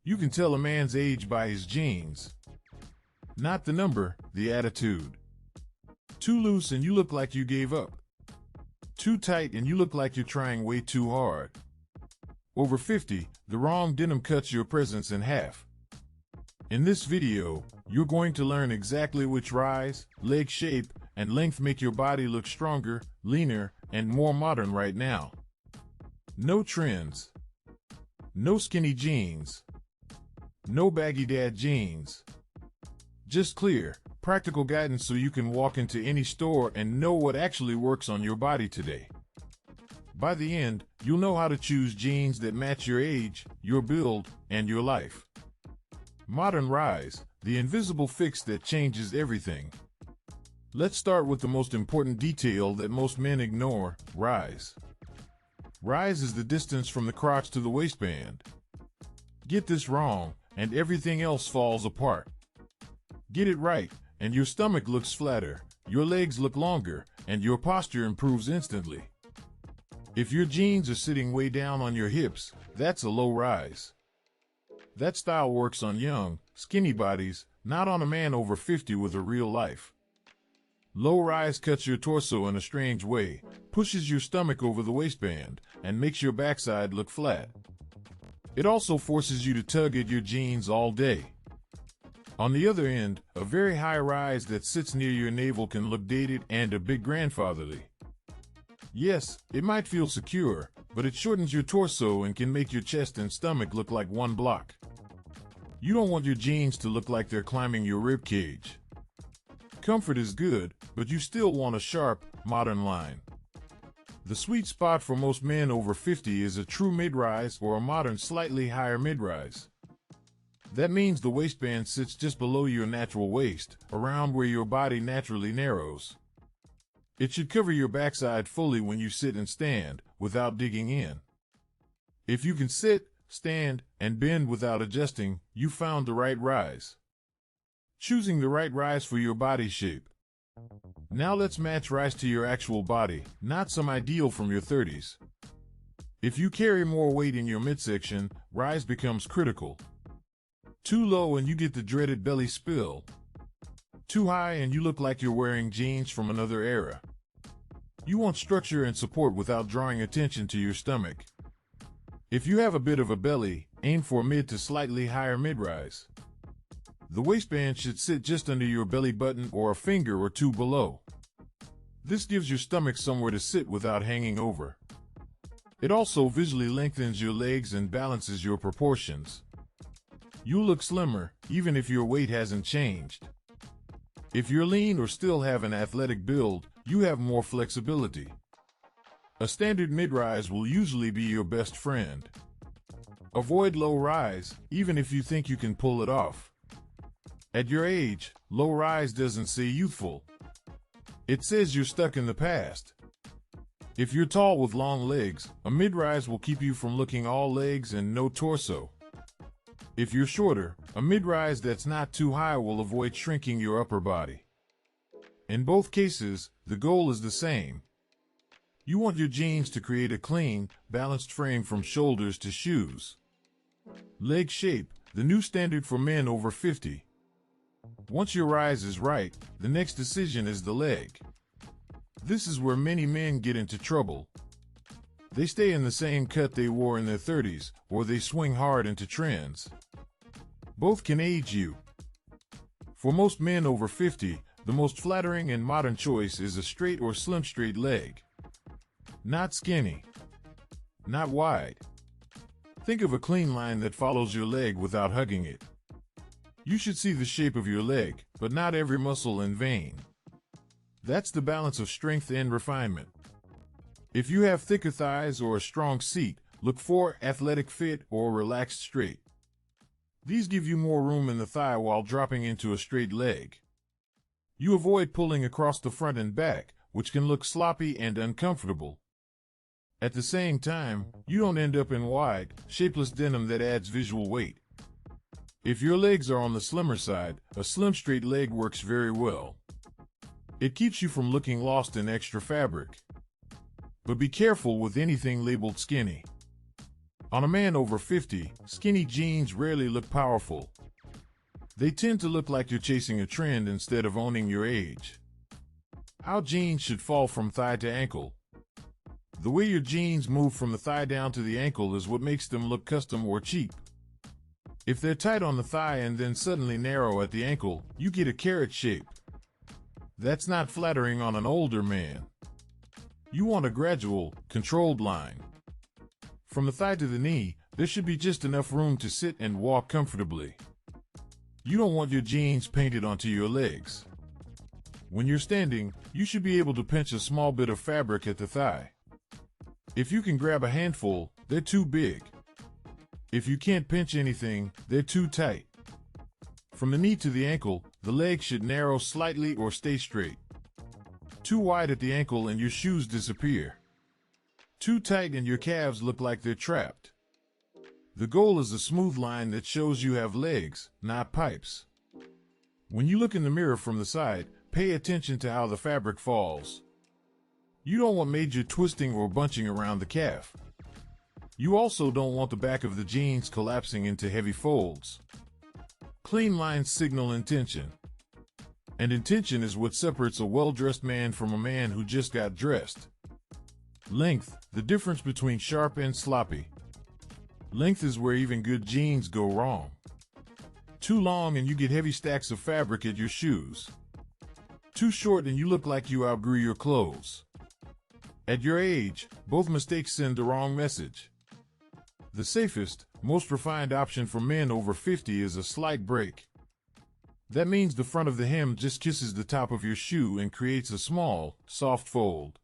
You can tell a man's age by his jeans. Not the number, the attitude. Too loose and you look like you gave up. Too tight and you look like you're trying way too hard. Over 50, the wrong denim cuts your presence in half. In this video, you're going to learn exactly which rise, leg shape, and length make your body look stronger, leaner, and more modern right now. No trends. No skinny jeans. No baggy dad jeans. Just clear, practical guidance so you can walk into any store and know what actually works on your body today. By the end, you'll know how to choose jeans that match your age, your build, and your life. Modern rise, the invisible fix that changes everything. Let's start with the most important detail that most men ignore: rise. Rise is the distance from the crotch to the waistband. Get this wrong, and everything else falls apart. Get it right, and your stomach looks flatter, your legs look longer, and your posture improves instantly. If your jeans are sitting way down on your hips, that's a low rise. That style works on young, skinny bodies, not on a man over 50 with a real life. Low rise cuts your torso in a strange way, pushes your stomach over the waistband, and makes your backside look flat. It also forces you to tug at your jeans all day. On the other end, a very high rise that sits near your navel can look dated and a bit grandfatherly. Yes, it might feel secure, but it shortens your torso and can make your chest and stomach look like one block. You don't want your jeans to look like they're climbing your rib cage. Comfort is good, but you still want a sharp, modern line. The sweet spot for most men over 50 is a true mid-rise or a modern slightly higher mid-rise. That means the waistband sits just below your natural waist, around where your body naturally narrows. It should cover your backside fully when you sit and stand, without digging in. If you can sit, stand, and bend without adjusting, you found the right rise. Choosing the right rise for your body shape. Now let's match rise to your actual body, not some ideal from your 30s. If you carry more weight in your midsection, rise becomes critical. Too low and you get the dreaded belly spill. Too high and you look like you're wearing jeans from another era. You want structure and support without drawing attention to your stomach. If you have a bit of a belly, aim for mid to slightly higher mid-rise. The waistband should sit just under your belly button or a finger or two below. This gives your stomach somewhere to sit without hanging over. It also visually lengthens your legs and balances your proportions. You'll look slimmer, even if your weight hasn't changed. If you're lean or still have an athletic build, you have more flexibility. A standard mid-rise will usually be your best friend. Avoid low rise, even if you think you can pull it off. At your age, low rise doesn't say youthful. It says you're stuck in the past. If you're tall with long legs, a mid-rise will keep you from looking all legs and no torso. If you're shorter, a mid-rise that's not too high will avoid shrinking your upper body. In both cases, the goal is the same. You want your jeans to create a clean, balanced frame from shoulders to shoes. Leg shape, the new standard for men over 50. Once your rise is right, the next decision is the leg. This is where many men get into trouble. They stay in the same cut they wore in their 30s, or they swing hard into trends. Both can age you. For most men over 50, the most flattering and modern choice is a straight or slim straight leg. Not skinny. Not wide. Think of a clean line that follows your leg without hugging it. You should see the shape of your leg, but not every muscle and vein. That's the balance of strength and refinement. If you have thicker thighs or a strong seat, look for athletic fit or relaxed straight. These give you more room in the thigh while dropping into a straight leg. You avoid pulling across the front and back, which can look sloppy and uncomfortable. At the same time, you don't end up in wide, shapeless denim that adds visual weight. If your legs are on the slimmer side, a slim straight leg works very well. It keeps you from looking lost in extra fabric. But be careful with anything labeled skinny. On a man over 50, skinny jeans rarely look powerful. They tend to look like you're chasing a trend instead of owning your age. How jeans should fall from thigh to ankle. The way your jeans move from the thigh down to the ankle is what makes them look custom or cheap. If they're tight on the thigh and then suddenly narrow at the ankle, you get a carrot shape. That's not flattering on an older man. You want a gradual, controlled line. From the thigh to the knee, there should be just enough room to sit and walk comfortably. You don't want your jeans painted onto your legs. When you're standing, you should be able to pinch a small bit of fabric at the thigh. If you can grab a handful, they're too big. If you can't pinch anything, they're too tight. From the knee to the ankle, the leg should narrow slightly or stay straight. Too wide at the ankle and your shoes disappear. Too tight and your calves look like they're trapped. The goal is a smooth line that shows you have legs, not pipes. When you look in the mirror from the side, pay attention to how the fabric falls. You don't want major twisting or bunching around the calf. You also don't want the back of the jeans collapsing into heavy folds. Clean lines signal intention. And intention is what separates a well-dressed man from a man who just got dressed. Length, the difference between sharp and sloppy. Length is where even good jeans go wrong. Too long and you get heavy stacks of fabric at your shoes. Too short and you look like you outgrew your clothes. At your age, both mistakes send the wrong message. The safest, most refined option for men over 50 is a slight break. That means the front of the hem just kisses the top of your shoe and creates a small, soft fold.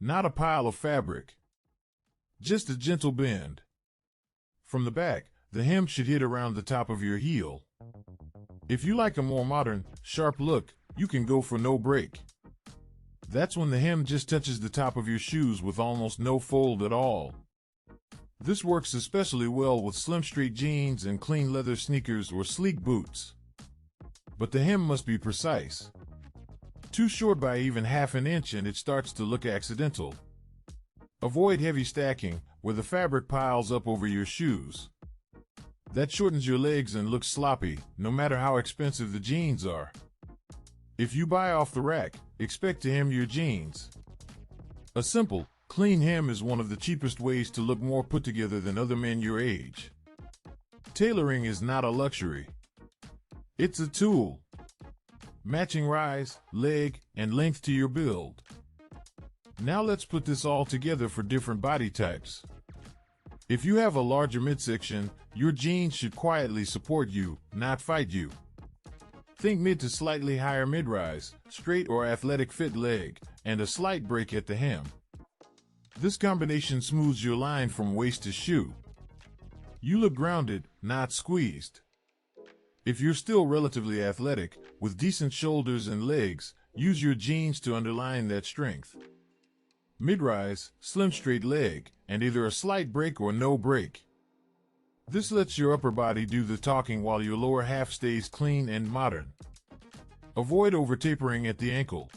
Not a pile of fabric. Just a gentle bend. From the back, the hem should hit around the top of your heel. If you like a more modern, sharp look, you can go for no break. That's when the hem just touches the top of your shoes with almost no fold at all. This works especially well with slim straight jeans and clean leather sneakers or sleek boots. But the hem must be precise. Too short by even half an inch and it starts to look accidental. Avoid heavy stacking, where the fabric piles up over your shoes. That shortens your legs and looks sloppy, no matter how expensive the jeans are. If you buy off the rack, expect to hem your jeans. A simple, clean hem is one of the cheapest ways to look more put together than other men your age. Tailoring is not a luxury. It's a tool. Matching rise, leg, and length to your build. Now let's put this all together for different body types. If you have a larger midsection, your jeans should quietly support you, not fight you. Think mid to slightly higher mid-rise, straight or athletic fit leg, and a slight break at the hem. This combination smooths your line from waist to shoe. You look grounded, not squeezed. If you're still relatively athletic, with decent shoulders and legs, use your jeans to underline that strength. Mid-rise, slim straight leg, and either a slight break or no break. This lets your upper body do the talking while your lower half stays clean and modern. Avoid over-tapering at the ankle.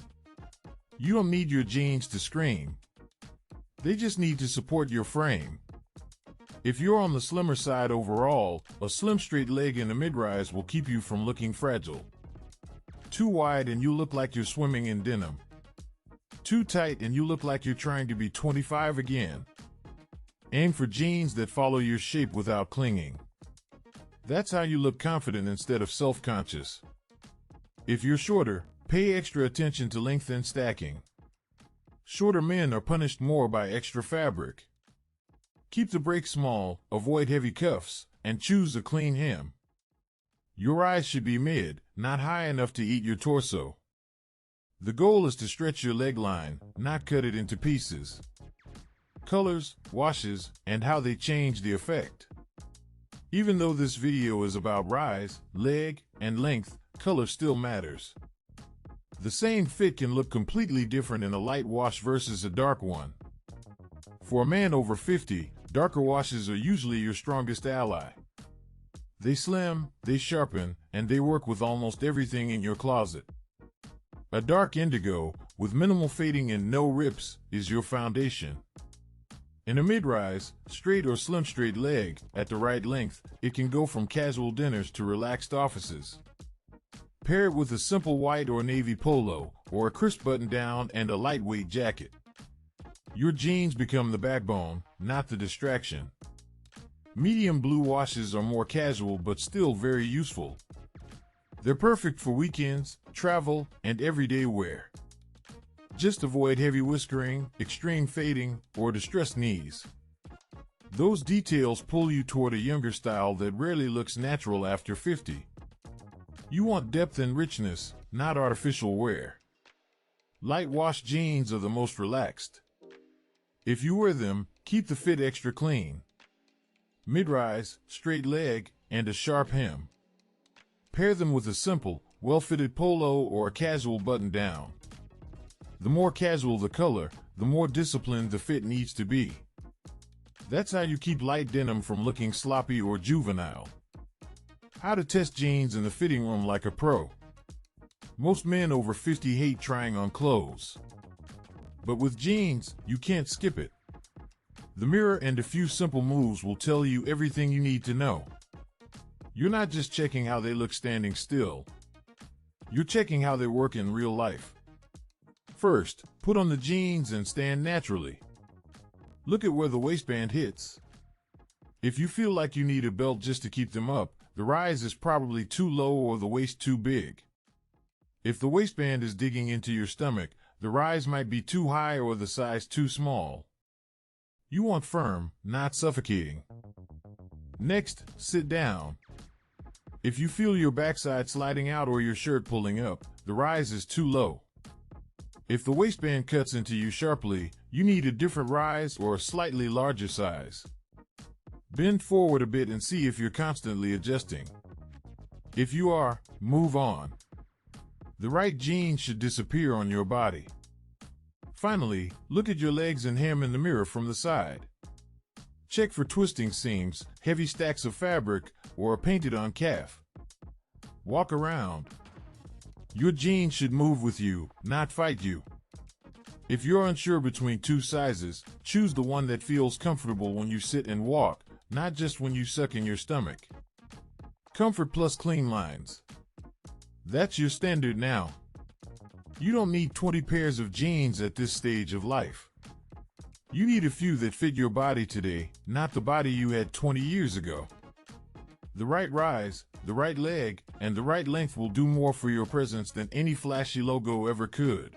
You don't need your jeans to scream. They just need to support your frame. If you're on the slimmer side overall, a slim straight leg in the mid-rise will keep you from looking fragile. Too wide and you look like you're swimming in denim. Too tight and you look like you're trying to be 25 again. Aim for jeans that follow your shape without clinging. That's how you look confident instead of self-conscious. If you're shorter, pay extra attention to length and stacking. Shorter men are punished more by extra fabric. Keep the break small, avoid heavy cuffs, and choose a clean hem. Your rise should be mid, not high enough to eat your torso. The goal is to stretch your leg line, not cut it into pieces. Colors, washes, and how they change the effect. Even though this video is about rise, leg, and length, color still matters. The same fit can look completely different in a light wash versus a dark one. For a man over 50, darker washes are usually your strongest ally. They slim, they sharpen, and they work with almost everything in your closet. A dark indigo, with minimal fading and no rips, is your foundation. In a mid-rise, straight or slim straight leg, at the right length, it can go from casual dinners to relaxed offices. Pair it with a simple white or navy polo, or a crisp button-down and a lightweight jacket. Your jeans become the backbone, not the distraction. Medium blue washes are more casual but still very useful. They're perfect for weekends, travel, and everyday wear. Just avoid heavy whiskering, extreme fading, or distressed knees. Those details pull you toward a younger style that rarely looks natural after 50. You want depth and richness, not artificial wear. Light wash jeans are the most relaxed. If you wear them, keep the fit extra clean. Mid-rise, straight leg, and a sharp hem. Pair them with a simple, well-fitted polo or a casual button-down. The more casual the color, the more disciplined the fit needs to be. That's how you keep light denim from looking sloppy or juvenile. How to test jeans in the fitting room like a pro. Most men over 50 hate trying on clothes. But with jeans, you can't skip it. The mirror and a few simple moves will tell you everything you need to know. You're not just checking how they look standing still. You're checking how they work in real life. First, put on the jeans and stand naturally. Look at where the waistband hits. If you feel like you need a belt just to keep them up, the rise is probably too low or the waist too big. If the waistband is digging into your stomach, the rise might be too high or the size too small. You want firm, not suffocating. Next, sit down. If you feel your backside sliding out or your shirt pulling up, the rise is too low. If the waistband cuts into you sharply, you need a different rise or a slightly larger size. Bend forward a bit and see if you're constantly adjusting. If you are, move on. The right jeans should disappear on your body. Finally, look at your legs and hem in the mirror from the side. Check for twisting seams, heavy stacks of fabric, or a painted-on calf. Walk around. Your jeans should move with you, not fight you. If you're unsure between two sizes, choose the one that feels comfortable when you sit and walk, not just when you suck in your stomach. Comfort plus clean lines. That's your standard now. You don't need 20 pairs of jeans at this stage of life. You need a few that fit your body today, not the body you had 20 years ago. The right rise, the right leg, and the right length will do more for your presence than any flashy logo ever could.